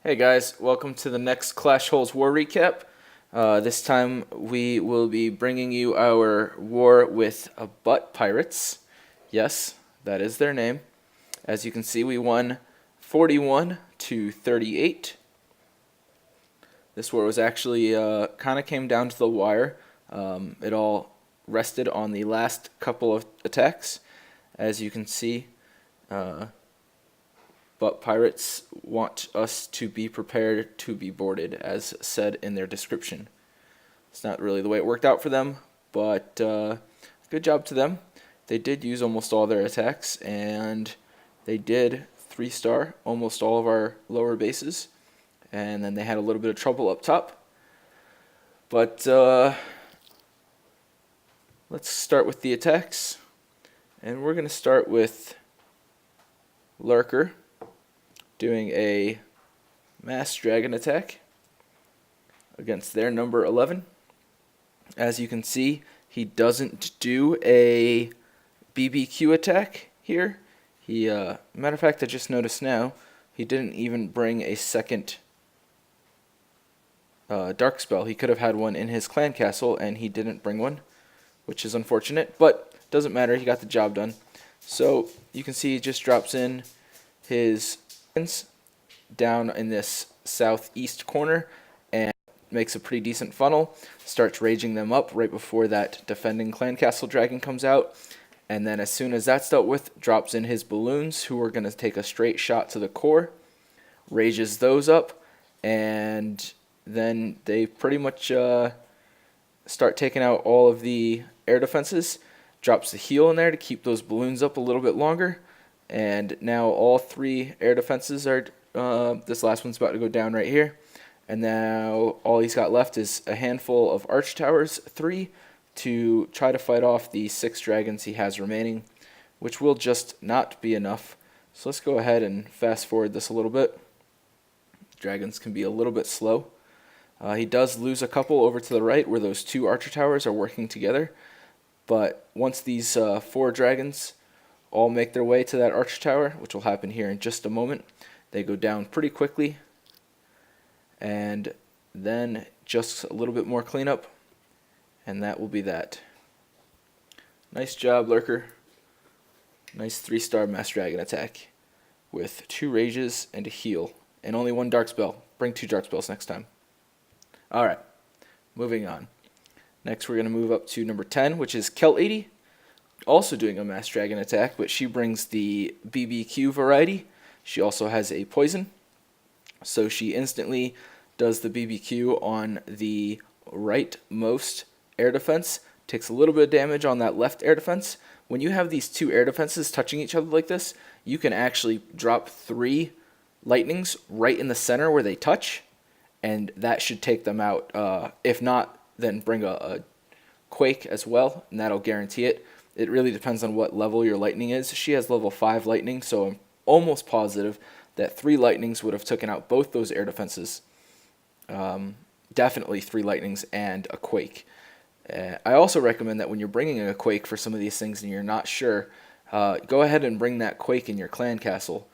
Hey guys, welcome to the next Clash Holes War recap. This time we will be bringing you our war with butt pirates. Yes, that is their name. As you can see, we won 41 to 38. This war was actually kind of came down to the wire. It all rested on the last couple of attacks. As you can see, but pirates want us to be prepared to be boarded, as said in their description. It's not really the way it worked out for them, but good job to them. They did use almost all their attacks, and they did 3-star almost all of our lower bases, and then they had a little bit of trouble up top. But let's start with the attacks, and we're going to start with Lurker doing a mass dragon attack against their number 11. As you can see, he doesn't do a BBQ attack here. Matter of fact, I just noticed now, he didn't even bring a second dark spell. He could have had one in his clan castle, and he didn't bring one, which is unfortunate, but doesn't matter. He got the job done. So you can see he just drops in his down in this southeast corner and makes a pretty decent funnel, starts raging them up right before that defending clan castle dragon comes out, and then as soon as that's dealt with, drops in his balloons, who are going to take a straight shot to the core, rages those up, and then they pretty much start taking out all of the air defenses, drops the heal in there to keep those balloons up a little bit longer. And now all 3 air defenses are, this last one's about to go down right here. And now all he's got left is a handful of arch towers, 3, to try to fight off the 6 dragons he has remaining, which will just not be enough. So let's go ahead and fast forward this a little bit. Dragons can be a little bit slow. He does lose a couple over to the right where those 2 archer towers are working together. But once these 4 dragons all make their way to that archer tower, which will happen here in just a moment, they go down pretty quickly, and then just a little bit more cleanup, and that will be that. Nice job, Lurker. Nice 3-star mass dragon attack with 2 rages and a heal, and only 1 dark spell. Bring 2 dark spells next time. Alright, moving on. Next we're going to move up to number 10, which is Kel 80. Also doing a mass dragon attack, but she brings the BBQ variety. She also has a poison, so she instantly does the BBQ on the rightmost air defense, takes a little bit of damage on that left air defense. When you have these 2 air defenses touching each other like this, you can actually drop 3 lightnings right in the center where they touch, and that should take them out. If not, then bring a quake as well, and that'll guarantee it. It really depends on what level your lightning is. She has level 5 lightning, so I'm almost positive that 3 lightnings would have taken out both those air defenses. Definitely 3 lightnings and a quake. I also recommend that when you're bringing a quake for some of these things and you're not sure, go ahead and bring that quake in your clan castle,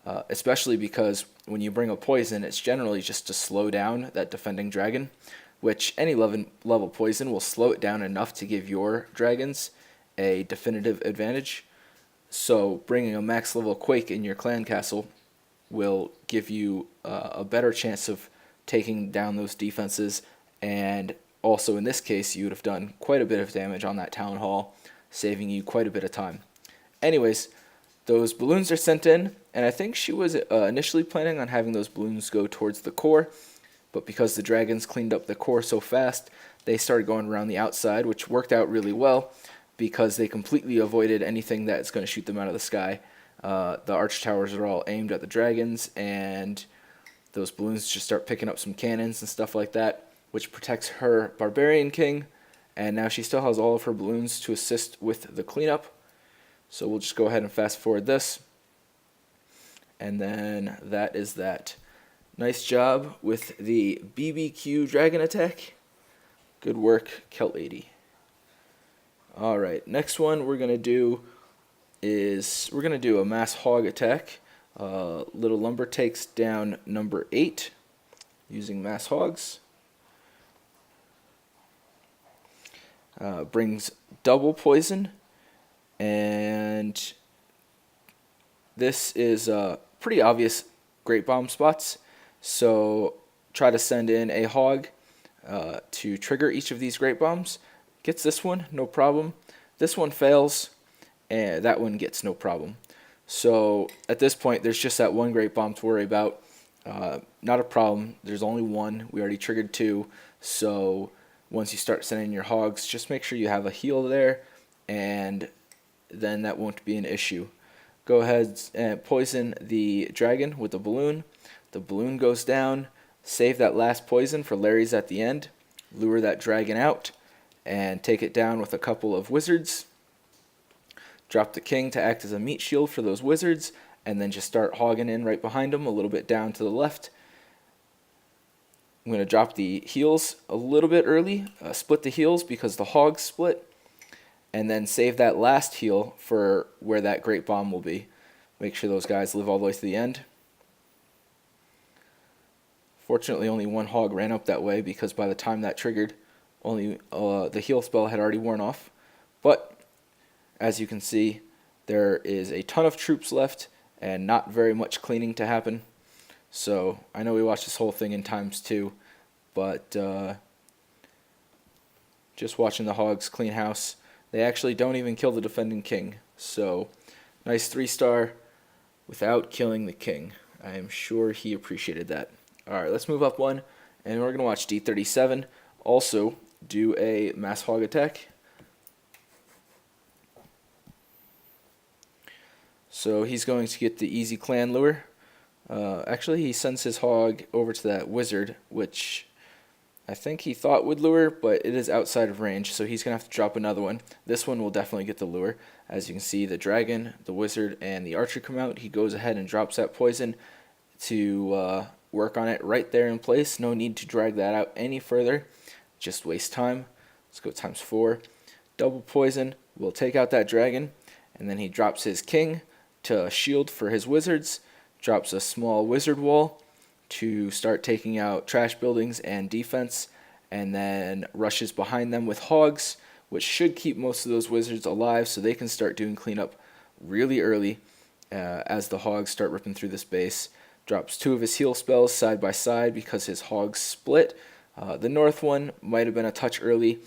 especially because when you bring a poison, it's generally just to slow down that defending dragon, which any level poison will slow it down enough to give your dragons a definitive advantage. So bringing a max level quake in your clan castle will give you a better chance of taking down those defenses, and also in this case you would have done quite a bit of damage on that town hall, saving you quite a bit of time. Anyways, those balloons are sent in, and I think she was initially planning on having those balloons go towards the core, but because the dragons cleaned up the core so fast, they started going around the outside, which worked out really well, because they completely avoided anything that's going to shoot them out of the sky. The arch towers are all aimed at the dragons, and those balloons just start picking up some cannons and stuff like that, which protects her barbarian king, and now she still has all of her balloons to assist with the cleanup. So we'll just go ahead and fast forward this, and then that is that. Nice job with the BBQ dragon attack. Good work, Kel 80. Alright, next one we're going to do is a mass hog attack Little Lumber takes down number 8 using Mass Hogs. Brings double poison, and this is pretty obvious Great Bomb spots, so try to send in a hog to trigger each of these Great Bombs. Gets this one, no problem. This one fails, and that one gets no problem. So at this point, there's just that one Great Bomb to worry about. Not a problem. There's only one. We already triggered 2, so once you start sending your hogs, just make sure you have a heal there, and then that won't be an issue. Go ahead and poison the dragon with the balloon. The balloon goes down. Save that last poison for Larry's at the end. Lure that dragon out and take it down with a couple of wizards. Drop the king to act as a meat shield for those wizards, and then just start hogging in right behind them, a little bit down to the left. I'm going to drop the heals a little bit early, split the heals because the hogs split, and then save that last heal for where that Great Bomb will be. Make sure those guys live all the way to the end. Fortunately, only one hog ran up that way because by the time that triggered, only the heal spell had already worn off. But as you can see, there is a ton of troops left and not very much cleaning to happen. So I know we watched this whole thing in ×2, but just watching the hogs clean house. They actually don't even kill the defending king. So nice 3-star without killing the king. I am sure he appreciated that. Alright, let's move up one, and we're going to watch D37 also do a mass hog attack. So he's going to get the easy clan lure. Actually, he sends his hog over to that wizard, which I think he thought would lure, but it is outside of range, so he's going to have to drop another one. This one will definitely get the lure. As you can see, the dragon, the wizard, and the archer come out. He goes ahead and drops that poison to work on it right there in place. No need to drag that out any further. Just waste time. Let's go ×4. Double poison will take out that dragon, and then he drops his king to shield for his wizards. Drops a small wizard wall to start taking out trash buildings and defense, and then rushes behind them with hogs, which should keep most of those wizards alive so they can start doing cleanup really early as the hogs start ripping through this base. Drops 2 of his heal spells side by side because his hogs split. The north one might have been a touch early,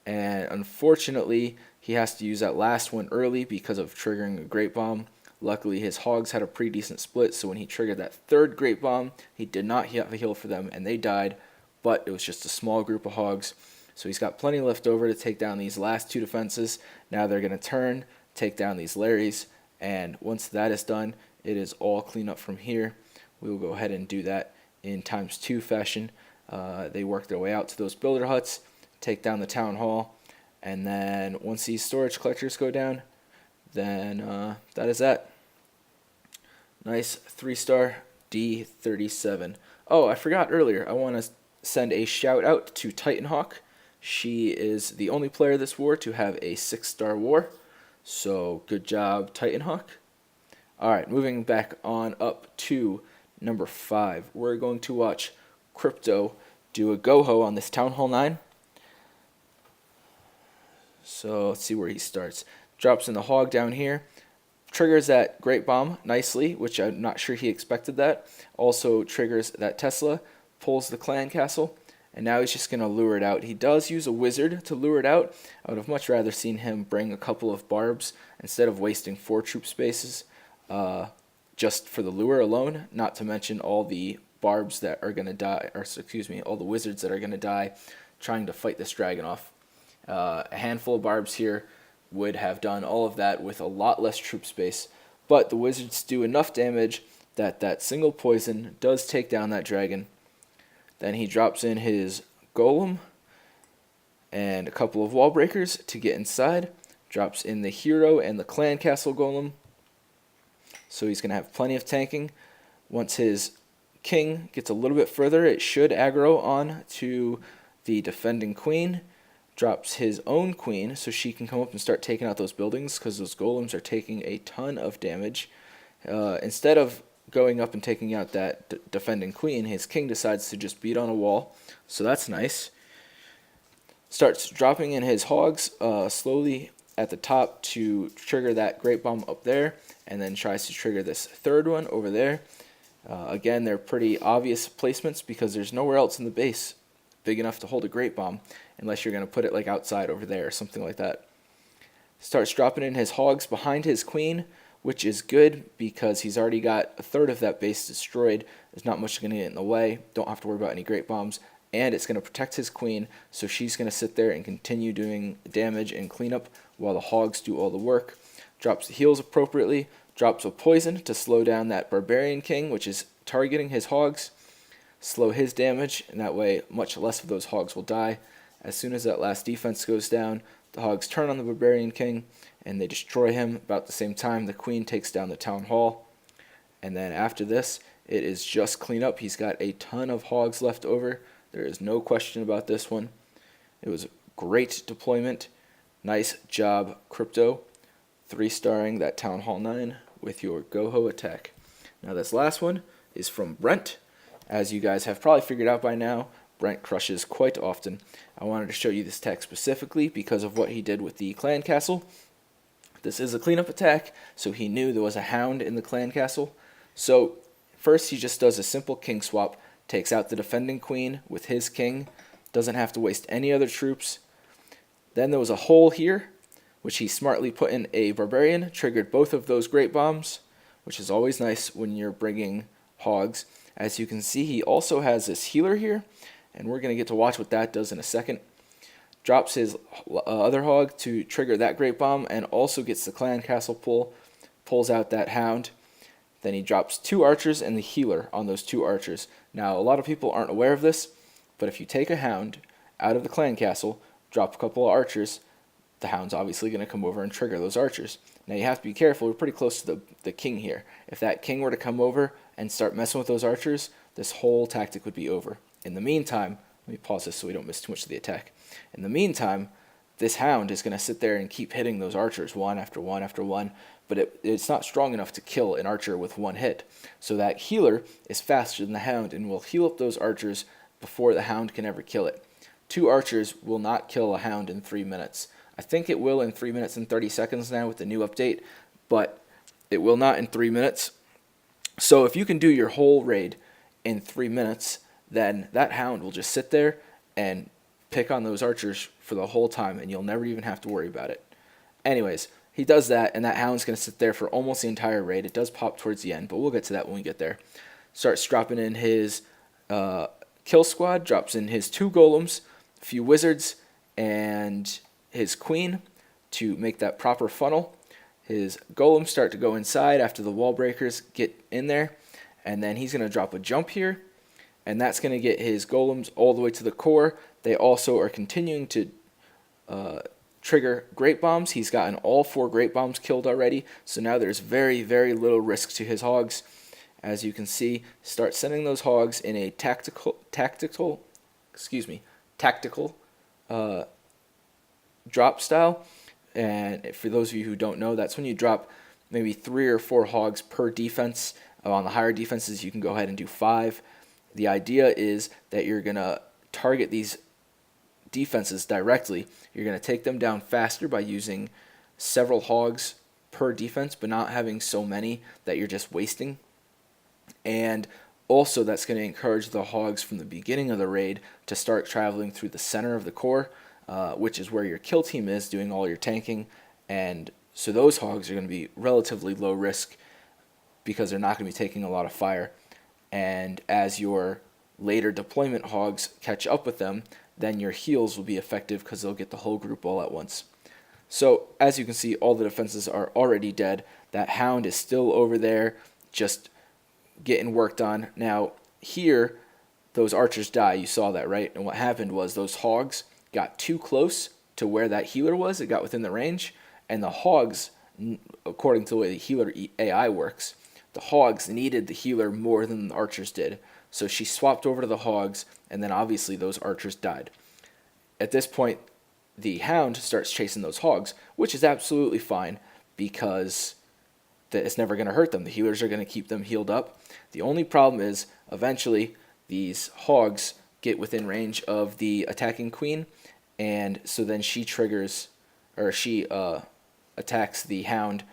and unfortunately he has to use that last one early because of triggering a Great Bomb. Luckily, his hogs had a pretty decent split, so when he triggered that third Great Bomb, he did not have a heal for them, and they died, but it was just a small group of hogs. So he's got plenty left over to take down these last 2 defenses. Now they're going to turn, take down these Larrys, and once that is done, it is all cleanup from here. We will go ahead and do that in ×2 fashion. They work their way out to those builder huts, take down the town hall, and then once these storage collectors go down, then that is that. Nice 3-star D37. Oh, I forgot earlier. I want to send a shout out to Titanhawk. She is the only player this war to have a 6-star war. So good job, Titanhawk. Alright, moving back on up to number 5. We're going to watch Crypto do a go-ho on this Town Hall 9. So let's see where he starts. Drops in the hog down here. Triggers that Great Bomb nicely, which I'm not sure he expected that. Also triggers that Tesla, pulls the clan castle, and now he's just going to lure it out. He does use a wizard to lure it out. I would have much rather seen him bring a couple of barbs instead of wasting 4 troop spaces just for the lure alone, not to mention all the barbs that are going to die, or excuse me, all the wizards that are going to die trying to fight this dragon off. A handful of barbs here would have done all of that with a lot less troop space, but the wizards do enough damage that that single poison does take down that dragon. Then he drops in his golem and a couple of wall breakers to get inside. Drops in the hero and the clan castle golem, so he's going to have plenty of tanking. Once his king gets a little bit further, it should aggro on to the defending queen. Drops his own queen so she can come up and start taking out those buildings because those golems are taking a ton of damage. Instead of going up and taking out that defending queen, his king decides to just beat on a wall, so that's nice. Starts dropping in his hogs slowly at the top to trigger that great bomb up there, and then tries to trigger this third one over there. Again, they're pretty obvious placements because there's nowhere else in the base big enough to hold a great bomb unless you're going to put it like outside over there or something like that. Starts dropping in his hogs behind his queen, which is good because he's already got a third of that base destroyed. There's not much going to get in the way. Don't have to worry about any great bombs. And it's going to protect his queen, so she's going to sit there and continue doing damage and cleanup while the hogs do all the work. Drops the heals appropriately. Drops a poison to slow down that barbarian king, which is targeting his hogs. Slow his damage, and that way much less of those hogs will die. As soon as that last defense goes down, the hogs turn on the barbarian king, and they destroy him. About the same time, the queen takes down the town hall. And then after this, it is just cleanup. He's got a ton of hogs left over. There is no question about this one. It was a great deployment. Nice job, Crypto. 3-starring that Town Hall 9 with your Goho attack. Now this last one is from Brent. As you guys have probably figured out by now, Brent crushes quite often. I wanted to show you this attack specifically because of what he did with the clan castle. This is a cleanup attack, so he knew there was a hound in the clan castle. So first he just does a simple king swap, takes out the defending queen with his king, doesn't have to waste any other troops. Then there was a hole here, which he smartly put in a barbarian, triggered both of those great bombs, which is always nice when you're bringing hogs. As you can see, he also has this healer here, and we're going to get to watch what that does in a second. Drops his other hog to trigger that great bomb, and also gets the clan castle pull, pulls out that hound. Then he drops 2 archers and the healer on those 2 archers. Now, a lot of people aren't aware of this, but if you take a hound out of the clan castle, drop a couple of archers, the hound's obviously going to come over and trigger those archers. Now, you have to be careful. We're pretty close to the king here. If that king were to come over and start messing with those archers, this whole tactic would be over. In the meantime, let me pause this so we don't miss too much of the attack. In the meantime, this hound is going to sit there and keep hitting those archers one after one after one, but it's not strong enough to kill an archer with one hit. So that healer is faster than the hound and will heal up those archers before the hound can ever kill it. 2 archers will not kill a hound in 3 minutes. I think it will in 3 minutes and 30 seconds now with the new update, but it will not in 3 minutes. So if you can do your whole raid in 3 minutes, then that hound will just sit there and pick on those archers for the whole time, and you'll never even have to worry about it. Anyways, he does that, and that hound's going to sit there for almost the entire raid. It does pop towards the end, but we'll get to that when we get there. Starts dropping in his kill squad, drops in his 2 golems, a few wizards, and his queen to make that proper funnel. His golems start to go inside after the wall breakers get in there, and then he's going to drop a jump here, and that's going to get his golems all the way to the core. They also are continuing to trigger great bombs. He's gotten all 4 great bombs killed already, so now there's very, very little risk to his hogs. As you can see, start sending those hogs in a tactical drop style. And for those of you who don't know, that's when you drop maybe 3 or 4 hogs per defense. On the higher defenses, you can go ahead and do 5. The idea is that you're going to target these defenses directly. You're going to take them down faster by using several hogs per defense, but not having so many that you're just wasting. And also, that's going to encourage the hogs from the beginning of the raid to start traveling through the center of the core, which is where your kill team is doing all your tanking. And so those hogs are going to be relatively low risk because they're not going to be taking a lot of fire. And as your later deployment hogs catch up with them, then your heals will be effective because they'll get the whole group all at once. So as you can see, all the defenses are already dead. That hound is still over there just getting worked on. Now here, those archers die. You saw that, right? And what happened was those hogs got too close to where that healer was. It got within the range, and the hogs, according to the way the healer AI works, the hogs needed the healer more than the archers did. So she swapped over to the hogs, and then obviously those archers died. At this point, the hound starts chasing those hogs, which is absolutely fine because that it's never going to hurt them. The healers are going to keep them healed up. The only problem is eventually these hogs get within range of the attacking queen, and so then she triggers, or she attacks the hound,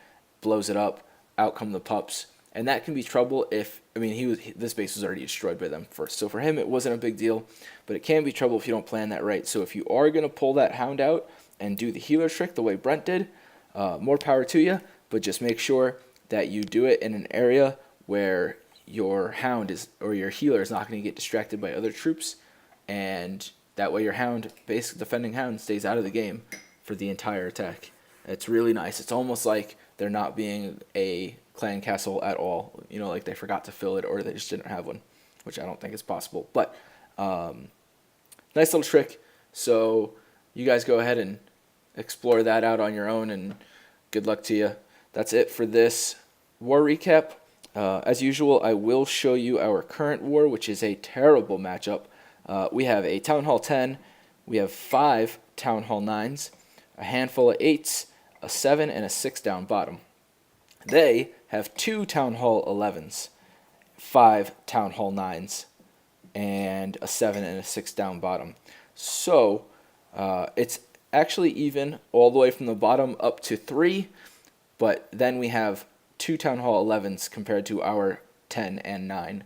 blows it up, out come the pups, and that can be trouble if, I mean, this base was already destroyed by them first, so for him it wasn't a big deal, but it can be trouble if you don't plan that right. So if you are going to pull that hound out and do the healer trick the way Brent did, more power to you, but just make sure that you do it in an area where your hound is, or your healer is not going to get distracted by other troops, and that way your hound, basic defending hound, stays out of the game for the entire attack. It's really nice. It's almost like they're not being a clan castle at all. You know, like they forgot to fill it or they just didn't have one, which I don't think is possible. But nice little trick. So you guys go ahead and explore that out on your own, and good luck to you. That's it for this war recap. As usual, I will show you our current war, which is a terrible matchup. We have a Town Hall 10, we have 5 Town Hall 9s, a handful of 8s, a 7, and a 6 down bottom. They have 2 Town Hall 11s, 5 Town Hall 9s, and a 7 and a 6 down bottom. So it's actually even all the way from the bottom up to 3, but then we have 2 Town Hall 11s compared to our 10 and 9.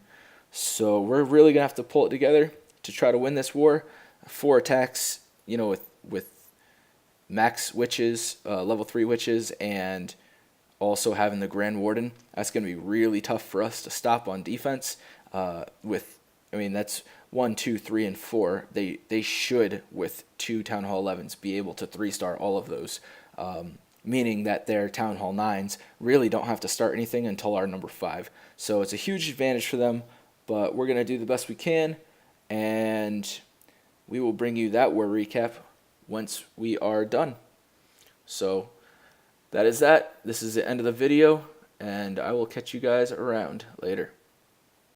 So we're really going to have to pull it together to try to win this war. 4 attacks, you know, with max witches, level 3 witches, and also having the Grand Warden. That's going to be really tough for us to stop on defense. I mean, that's 1, 2, 3, and 4. They should, with 2 Town Hall 11s, be able to 3-star all of those. Meaning that their Town Hall 9s really don't have to start anything until our number 5. So it's a huge advantage for them, but we're going to do the best we can, and we will bring you that war recap once we are done. So that is that. This is the end of the video, and I will catch you guys around later.